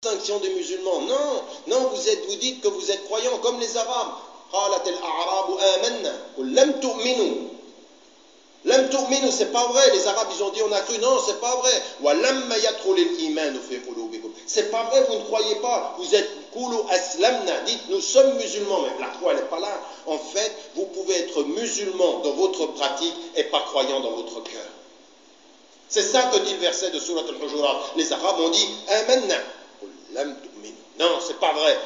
distinction des musulmans. Non, non, vous dites que vous êtes croyants comme les Arabes. قالت الأعراب آمنا قل لم تؤمنوا لم تؤمنوا, c'est pas vrai. Les Arabes, ils ont dit on a cru. Non, c'est pas vrai. ولما يدخل الإيمان في قلوبكم. C'est pas vrai, vous ne croyez pas. Vous êtes قولوا أسلمنا. Dites nous sommes musulmans, mais la foi elle n'est pas là. En fait, vous pouvez être musulman dans votre pratique et pas croyant dans votre cœur. C'est ça que dit le verset de Surat al-Hujurat. Les Arabes ont dit Amanna. Non, c'est pas vrai.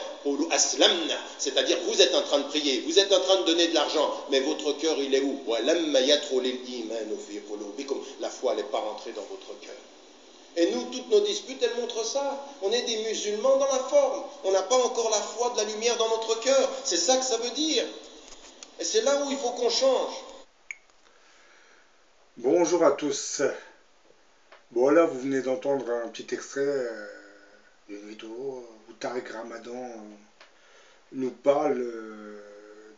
C'est-à-dire, vous êtes en train de prier, vous êtes en train de donner de l'argent, mais votre cœur, il est où? La foi, elle n'est pas rentrée dans votre cœur. Et nous, toutes nos disputes, elles montrent ça. On est des musulmans dans la forme. On n'a pas encore la foi de la lumière dans notre cœur. C'est ça que ça veut dire. Et c'est là où il faut qu'on change. Bonjour à tous. Bon là vous venez d'entendre un petit extrait d'une vidéo où Tariq Ramadan nous parle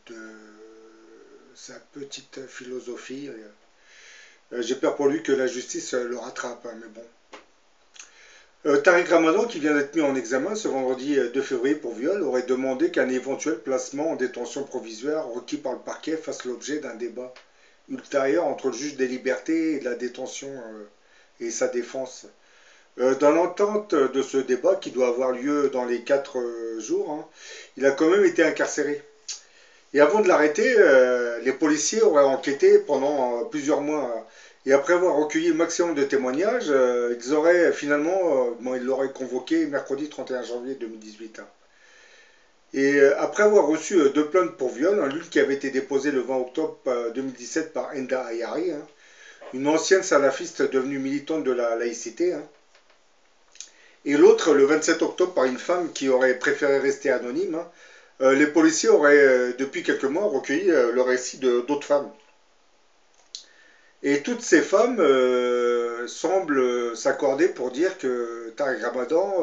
de sa petite philosophie. J'ai peur pour lui que la justice le rattrape, hein, mais bon. Tariq Ramadan, qui vient d'être mis en examen ce vendredi 2 février pour viol, aurait demandé qu'un éventuel placement en détention provisoire requis par le parquet fasse l'objet d'un débat ultérieur entre le juge des libertés et de la détention et sa défense. Dans l'entente de ce débat, qui doit avoir lieu dans les 4 jours, hein, il a quand même été incarcéré. Et avant de l'arrêter, les policiers auraient enquêté pendant plusieurs mois. Et après avoir recueilli le maximum de témoignages, ils auraient finalement, ils l'auraient convoqué mercredi 31 janvier 2018. Hein. Et après avoir reçu 2 plaintes pour viol, hein, l'une qui avait été déposée le 20 octobre 2017 par Enda Ayari, hein, une ancienne salafiste devenue militante de la laïcité, hein, et l'autre le 27 octobre par une femme qui aurait préféré rester anonyme, hein, les policiers auraient depuis quelques mois recueilli le récit d'autres femmes. Et toutes ces femmes semblent s'accorder pour dire que Tariq Ramadan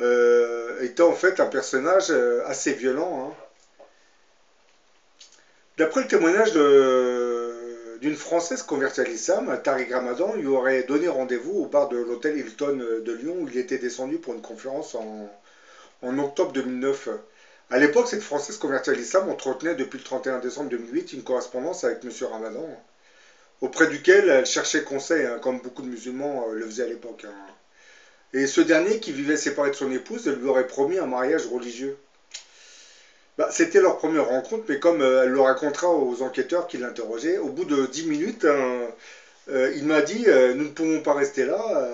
était en fait un personnage assez violent. Hein. D'après le témoignage d'une Française convertie à l'islam, Tariq Ramadan lui aurait donné rendez-vous au bar de l'hôtel Hilton de Lyon où il était descendu pour une conférence en octobre 2009. À l'époque, cette Française convertie à l'islam entretenait depuis le 31 décembre 2008 une correspondance avec M. Ramadan, auprès duquel elle cherchait conseil, hein, comme beaucoup de musulmans le faisaient à l'époque. Hein. Et ce dernier, qui vivait séparé de son épouse, lui aurait promis un mariage religieux. Bah, c'était leur première rencontre, mais comme elle le racontera aux enquêteurs qui l'interrogeaient, au bout de 10 minutes, hein, il m'a dit nous ne pouvons pas rester là,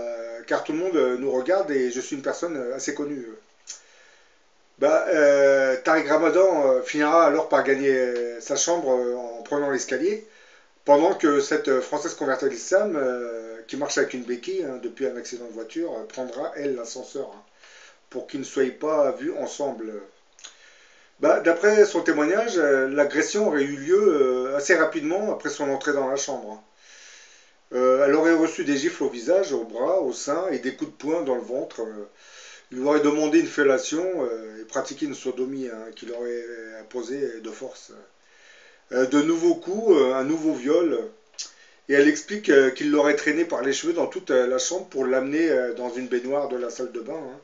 car tout le monde nous regarde et je suis une personne assez connue. Bah, Tariq Ramadan finira alors par gagner sa chambre en prenant l'escalier, pendant que cette Française convertie à l'islam, qui marche avec une béquille hein, depuis un accident de voiture, prendra, elle, l'ascenseur, hein, pour qu'ils ne soient pas vus ensemble. Bah, d'après son témoignage, l'agression aurait eu lieu assez rapidement après son entrée dans la chambre. Elle aurait reçu des gifles au visage, au bras, au sein et des coups de poing dans le ventre. Il lui aurait demandé une fellation et pratiqué une sodomie hein, qu'il aurait imposée de force. De nouveaux coups, un nouveau viol. Et elle explique qu'il l'aurait traîné par les cheveux dans toute la chambre pour l'amener dans une baignoire de la salle de bain. Hein.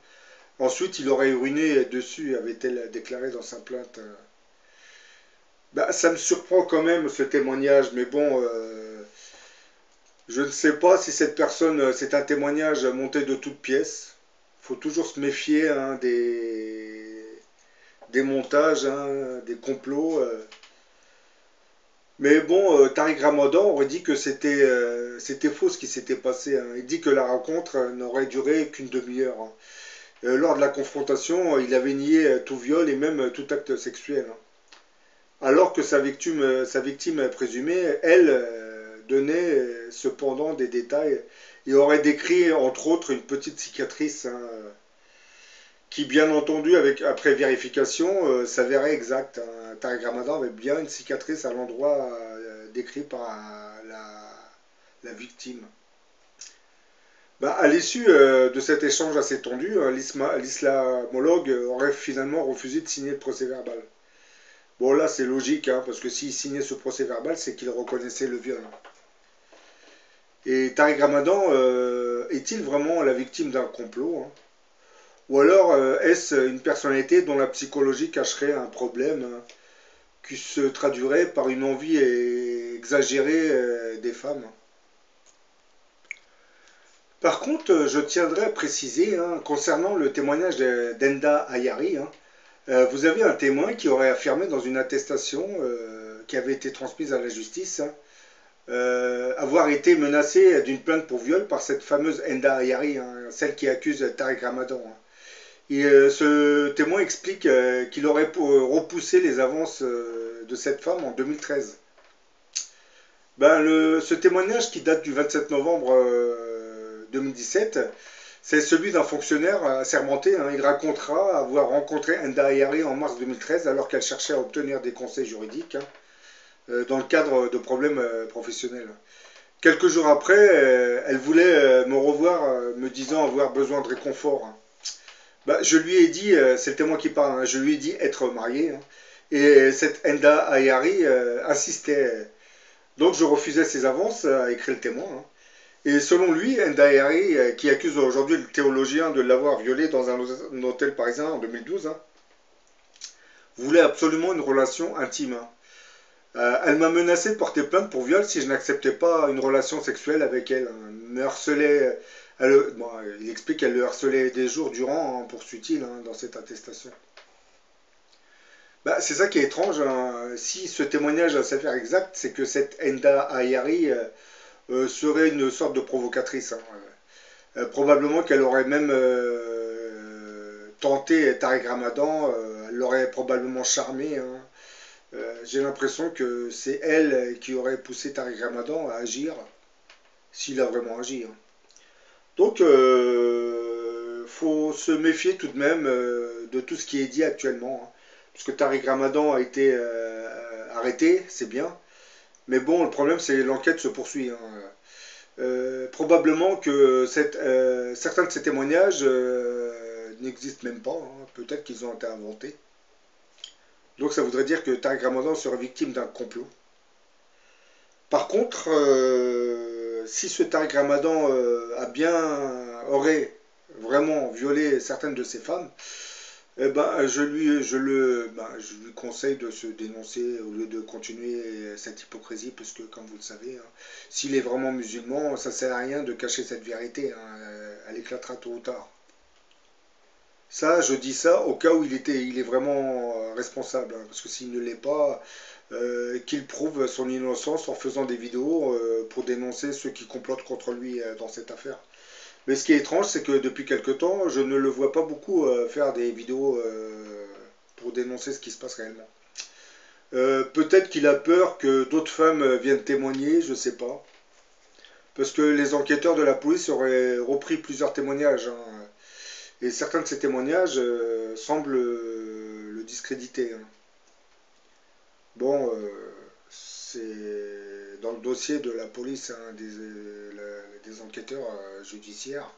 Ensuite, il aurait uriné dessus, avait-elle déclaré dans sa plainte. Bah, ça me surprend quand même ce témoignage, mais bon, je ne sais pas si cette personne, c'est un témoignage monté de toutes pièces. Il faut toujours se méfier hein, des montages, hein, des complots. Mais bon, Tariq Ramadan aurait dit que c'était faux ce qui s'était passé. Hein. Il dit que la rencontre n'aurait duré qu'une demi-heure. Hein. Lors de la confrontation, il avait nié tout viol et même tout acte sexuel. Hein. Alors que sa victime présumée, elle, donnait cependant des détails et aurait décrit entre autres une petite cicatrice hein, qui bien entendu après vérification s'avérait exacte. Hein. Tariq Ramadan avait bien une cicatrice à l'endroit décrit par la victime. Bah, à l'issue de cet échange assez tendu, l'islamologue aurait finalement refusé de signer le procès verbal. Bon là c'est logique, hein, parce que s'il signait ce procès verbal, c'est qu'il reconnaissait le viol. Et Tariq Ramadan est-il vraiment la victime d'un complot hein? Ou alors est-ce une personnalité dont la psychologie cacherait un problème qui se traduirait par une envie exagérée des femmes? Par contre, je tiendrais à préciser, hein, concernant le témoignage d'Enda Ayari, hein, vous avez un témoin qui aurait affirmé dans une attestation qui avait été transmise à la justice, hein, avoir été menacé d'une plainte pour viol par cette fameuse Enda Ayari, hein, celle qui accuse Tariq Ramadan, hein. Et ce témoin explique qu'il aurait repoussé les avances de cette femme en 2013. Ben, ce témoignage qui date du 27 novembre 2017, c'est celui d'un fonctionnaire assermenté, hein. Il racontera avoir rencontré Enda Ayari en mars 2013 alors qu'elle cherchait à obtenir des conseils juridiques, hein, dans le cadre de problèmes professionnels. Quelques jours après, elle voulait me revoir, me disant avoir besoin de réconfort, hein. Bah, je lui ai dit, c'est le témoin qui parle, hein, je lui ai dit être marié, hein. Et cette Enda Ayari insistait. Donc je refusais ses avances, a écrit le témoin, hein. Et selon lui, Enda Ayari, qui accuse aujourd'hui le théologien de l'avoir violée dans un hôtel parisien en 2012, hein, voulait absolument une relation intime, hein. Elle m'a menacé de porter plainte pour viol si je n'acceptais pas une relation sexuelle avec elle, hein. Elle me harcelait. Bon, il explique qu'elle le harcelait des jours durant, hein, poursuit-il, hein, dans cette attestation. Bah, c'est ça qui est étrange, hein. Si ce témoignage s'avère exact, c'est que cette Enda Ayari serait une sorte de provocatrice, hein. Probablement qu'elle aurait même tenté Tariq Ramadan, elle l'aurait probablement charmé, hein. J'ai l'impression que c'est elle qui aurait poussé Tariq Ramadan à agir, s'il a vraiment agi, hein. Donc, faut se méfier tout de même de tout ce qui est dit actuellement, hein. Parce que Tariq Ramadan a été arrêté, c'est bien. Mais bon, le problème, c'est que l'enquête se poursuit, hein. Probablement que certains de ces témoignages n'existent même pas, hein. Peut-être qu'ils ont été inventés. Donc ça voudrait dire que Tariq Ramadan serait victime d'un complot. Par contre, si ce Tariq Ramadan aurait vraiment violé certaines de ces femmes, eh ben, je lui conseille de se dénoncer au lieu de continuer cette hypocrisie, parce que, comme vous le savez, hein, s'il est vraiment musulman, ça ne sert à rien de cacher cette vérité, hein, elle éclatera tôt ou tard. Ça, je dis ça au cas où il est vraiment responsable, hein, parce que s'il ne l'est pas, qu'il prouve son innocence en faisant des vidéos pour dénoncer ceux qui complotent contre lui dans cette affaire. Mais ce qui est étrange, c'est que depuis quelque temps, je ne le vois pas beaucoup faire des vidéos pour dénoncer ce qui se passe réellement. Peut-être qu'il a peur que d'autres femmes viennent témoigner, je ne sais pas. Parce que les enquêteurs de la police auraient repris plusieurs témoignages, hein. Et certains de ces témoignages semblent le discréditer, hein. Bon, c'est dans le dossier de la police, hein, des enquêteurs judiciaires.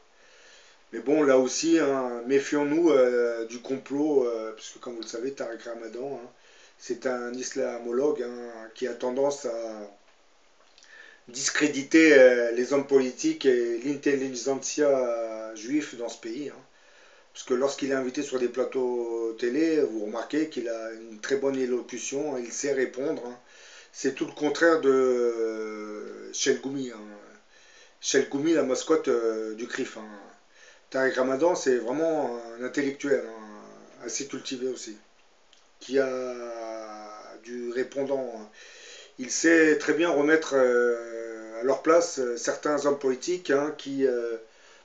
Mais bon, là aussi, hein, méfions-nous du complot, puisque comme vous le savez, Tariq Ramadan, hein, c'est un islamologue, hein, qui a tendance à discréditer les hommes politiques et l'intelligentsia juif dans ce pays, hein. Parce que lorsqu'il est invité sur des plateaux télé, vous remarquez qu'il a une très bonne élocution, il sait répondre, hein. C'est tout le contraire de Chelgoumi, hein. Chelgoumi, la mascotte du CRIF, hein. Tariq Ramadan, c'est vraiment un intellectuel, hein, assez cultivé aussi, qui a du répondant, hein. Il sait très bien remettre à leur place certains hommes politiques, hein, qui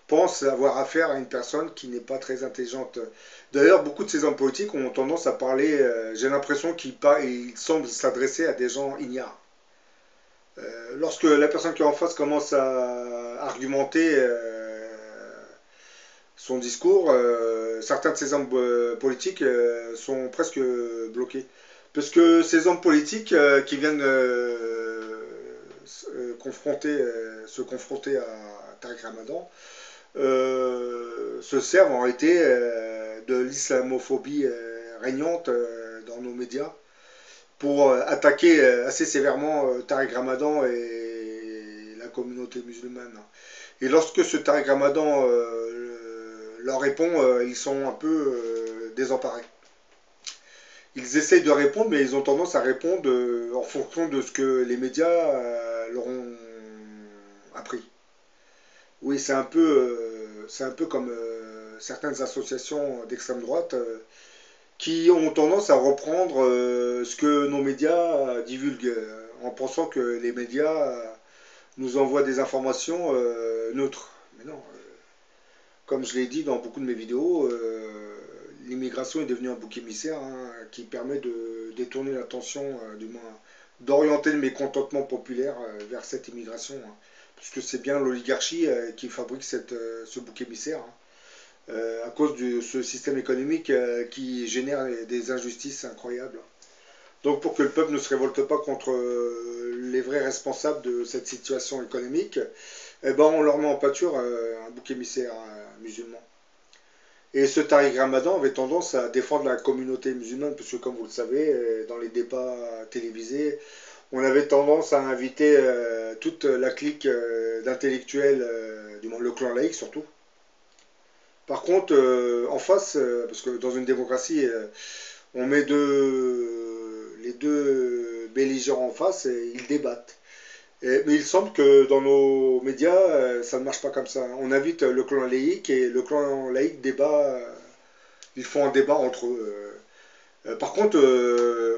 pensent avoir affaire à une personne qui n'est pas très intelligente. D'ailleurs, beaucoup de ces hommes politiques ont tendance à parler, j'ai l'impression qu'ils semblent s'adresser à des gens ignares. Lorsque la personne qui est en face commence à argumenter son discours, certains de ces hommes politiques sont presque bloqués. Parce que ces hommes politiques qui viennent se confronter à Tariq Ramadan se servent en réalité de l'islamophobie régnante dans nos médias pour attaquer assez sévèrement Tariq Ramadan et la communauté musulmane. Et lorsque ce Tariq Ramadan leur répond, ils sont un peu désemparés. Ils essayent de répondre, mais ils ont tendance à répondre en fonction de ce que les médias leur ont appris. Oui, c'est un peu comme certaines associations d'extrême droite qui ont tendance à reprendre ce que nos médias divulguent, en pensant que les médias nous envoient des informations neutres. Mais non, comme je l'ai dit dans beaucoup de mes vidéos, l'immigration est devenue un bouc émissaire hein, qui permet de détourner l'attention, du moins d'orienter le mécontentement populaire vers cette immigration. Hein, puisque c'est bien l'oligarchie qui fabrique ce bouc émissaire. Hein, à cause de ce système économique qui génère des injustices incroyables. Donc pour que le peuple ne se révolte pas contre les vrais responsables de cette situation économique, eh ben, on leur met en pâture un bouc émissaire musulman. Et ce Tariq Ramadan avait tendance à défendre la communauté musulmane, puisque comme vous le savez, dans les débats télévisés, on avait tendance à inviter toute la clique d'intellectuels, du moins le clan laïque surtout. Par contre, en face, parce que dans une démocratie, on met les deux belligérants en face et ils débattent. Mais il semble que dans nos médias, ça ne marche pas comme ça. On invite le clan laïque et le clan laïque débat, ils font un débat entre eux. Par contre,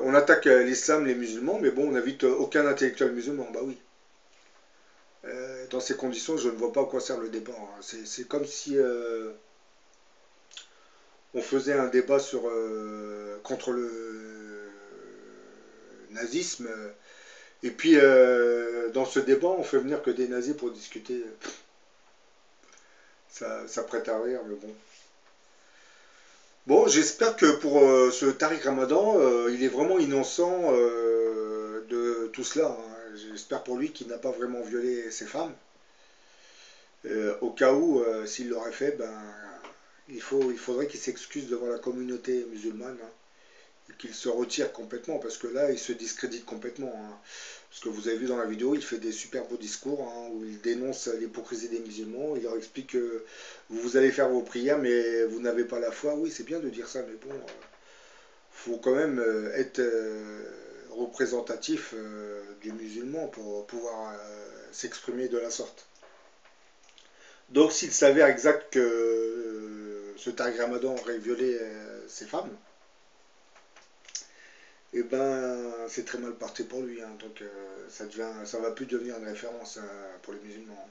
on attaque l'islam, les musulmans, mais bon, on n'invite aucun intellectuel musulman. Bah oui. Dans ces conditions, je ne vois pas à quoi sert le débat. Hein. C'est comme si on faisait un débat contre le nazisme. Et puis, dans ce débat, on fait venir que des nazis pour discuter. Ça prête à rire, mais bon. Bon, j'espère que pour ce Tariq Ramadan, il est vraiment innocent de tout cela. Hein. J'espère pour lui qu'il n'a pas vraiment violé ses femmes. Au cas où, s'il l'aurait fait, ben, il faudrait qu'il s'excuse devant la communauté musulmane. Hein. Qu'il se retire complètement, parce que là, il se discrédite complètement. Hein. Parce que vous avez vu dans la vidéo, il fait des super beaux discours hein, où il dénonce l'hypocrisie des musulmans. Il leur explique que vous allez faire vos prières, mais vous n'avez pas la foi. Oui, c'est bien de dire ça, mais bon, faut quand même être représentatif du musulman pour pouvoir s'exprimer de la sorte. Donc, s'il s'avère exact que ce Tariq Ramadan aurait violé ses femmes, et ben c'est très mal parti pour lui. Hein, donc ça va plus devenir une référence pour les musulmans.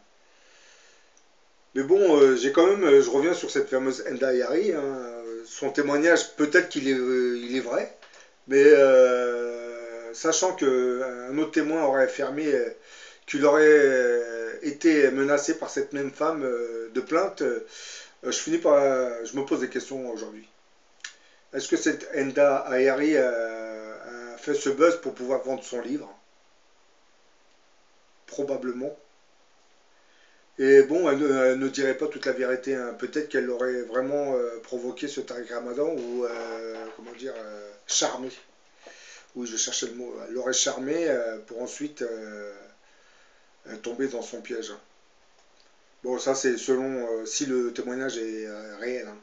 Mais bon, j'ai quand même, je reviens sur cette fameuse Enda Yari. Hein, son témoignage, peut-être il est vrai, mais sachant qu'un autre témoin aurait affirmé qu'il aurait été menacé par cette même femme de plainte, je me pose des questions aujourd'hui. Est-ce que cette Enda Ayari a fait ce buzz pour pouvoir vendre son livre? Probablement. Et bon, elle ne dirait pas toute la vérité. Hein. Peut-être qu'elle aurait vraiment provoqué ce Tariq Ramadan ou, comment dire, charmé. Oui, je cherchais le mot. Elle l'aurait charmé pour ensuite tomber dans son piège. Bon, ça c'est selon si le témoignage est réel. Hein.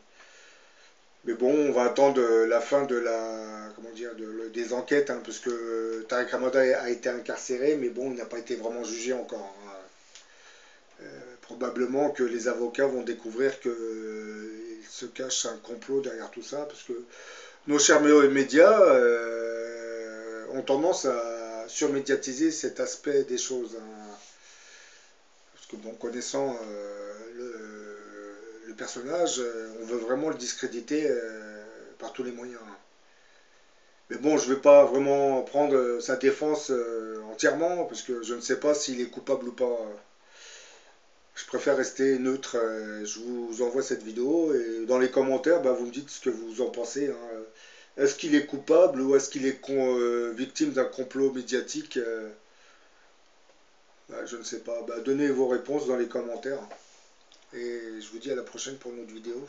Mais bon, on va attendre la fin de des enquêtes, hein, parce que Tariq Ramadan a été incarcéré, mais bon, il n'a pas été vraiment jugé encore. Hein. Probablement que les avocats vont découvrir qu'il se cache un complot derrière tout ça, parce que nos chers médias ont tendance à surmédiatiser cet aspect des choses. Hein. Parce que bon, connaissant le personnage, on veut vraiment le discréditer par tous les moyens. Mais bon, je ne vais pas vraiment prendre sa défense entièrement, parce que je ne sais pas s'il est coupable ou pas. Je préfère rester neutre. Je vous envoie cette vidéo et dans les commentaires, bah, vous me dites ce que vous en pensez. Hein. Est-ce qu'il est coupable ou est-ce qu'il est victime d'un complot médiatique bah, je ne sais pas. Bah, donnez vos réponses dans les commentaires. Et je vous dis à la prochaine pour une autre vidéo.